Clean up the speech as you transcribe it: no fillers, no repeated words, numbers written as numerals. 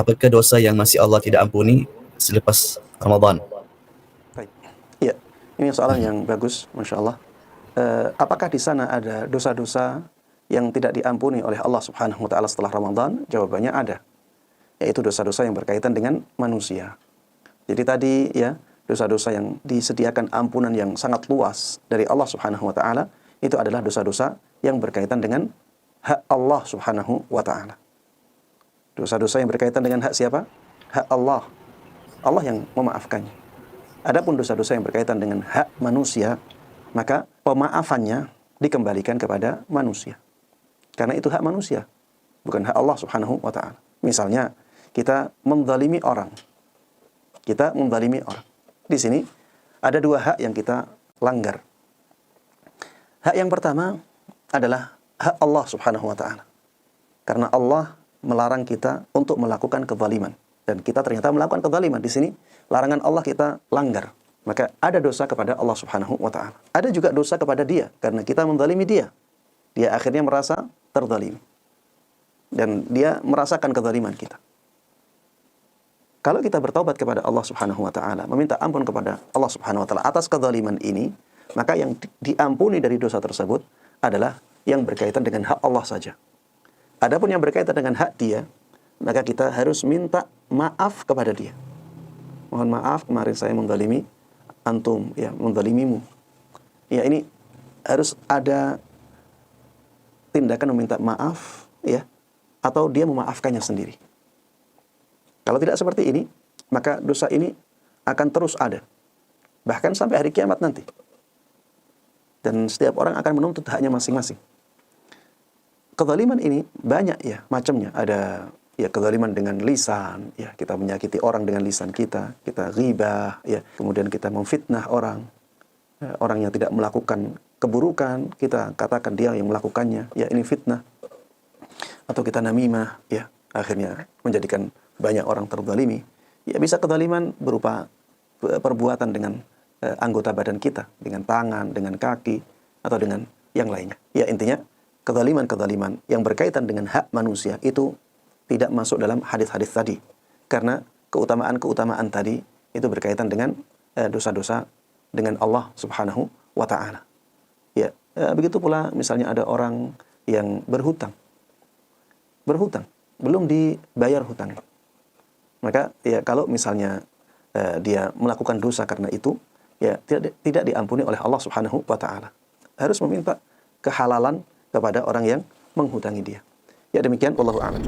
apakah dosa yang masih Allah tidak ampuni selepas Ramadan? Baik. Ya, ini soalan yang bagus, Masya Allah. Apakah di sana ada dosa-dosa yang tidak diampuni oleh Allah Subhanahu wa Ta'ala setelah Ramadan? Jawabannya ada, yaitu dosa-dosa yang berkaitan dengan manusia. Jadi tadi ya, dosa-dosa yang disediakan ampunan yang sangat luas dari Allah Subhanahu wa Ta'ala, itu adalah dosa-dosa yang berkaitan dengan hak Allah Subhanahu wa Ta'ala. Dosa-dosa yang berkaitan dengan hak siapa? Hak Allah. Allah yang memaafkannya. Adapun dosa-dosa yang berkaitan dengan hak manusia, maka pemaafannya dikembalikan kepada manusia. Karena itu hak manusia, bukan hak Allah Subhanahu wa Ta'ala. Misalnya, kita menzalimi orang. Kita menzalimi orang. Di sini ada dua hak yang kita langgar. Hak yang pertama adalah hak Allah Subhanahu wa Ta'ala. Karena Allah melarang kita untuk melakukan kezaliman, dan kita ternyata melakukan kezaliman. Di sini larangan Allah kita langgar. Maka ada dosa kepada Allah Subhanahu wa Ta'ala. Ada juga dosa kepada Dia karena kita menzalimi Dia. Dia akhirnya merasa terzalimi, dan Dia merasakan kezaliman kita. Kalau kita bertaubat kepada Allah Subhanahu wa Ta'ala, meminta ampun kepada Allah Subhanahu wa Ta'ala atas kezaliman ini, maka yang diampuni dari dosa tersebut adalah yang berkaitan dengan hak Allah saja. Adapun yang berkaitan dengan hak Dia, maka kita harus minta maaf kepada Dia. Mohon maaf, kemarin saya menzalimi antum, ya, menzalimimu. Ya, ini harus ada tindakan meminta maaf, ya, atau dia memaafkannya sendiri. Kalau tidak seperti ini, maka dosa ini akan terus ada, bahkan sampai hari kiamat nanti. Dan setiap orang akan menuntut haknya masing-masing. Kezaliman ini banyak ya macamnya. Ada ya kezaliman dengan lisan, ya kita menyakiti orang dengan lisan kita ghibah, ya kemudian kita memfitnah orang, ya, orang yang tidak melakukan keburukan kita katakan dia yang melakukannya, ya ini fitnah. Atau kita namimah, ya akhirnya menjadikan banyak orang terzalimi. Ya bisa kezaliman berupa perbuatan dengan anggota badan kita, dengan tangan, dengan kaki, atau dengan yang lainnya. Ya intinya kezaliman-kezaliman yang berkaitan dengan hak manusia itu tidak masuk dalam hadis-hadis tadi. Karena keutamaan-keutamaan tadi itu berkaitan dengan dosa-dosa dengan Allah Subhanahu wa Ta'ala. Ya, begitu pula misalnya ada orang yang berhutang, belum dibayar hutang. Maka ya kalau misalnya dia melakukan dosa karena itu, ya tidak diampuni oleh Allah Subhanahu wa Ta'ala. Harus meminta kehalalan kepada orang yang menghutangi dia. Ya demikian, wallahu a'lam.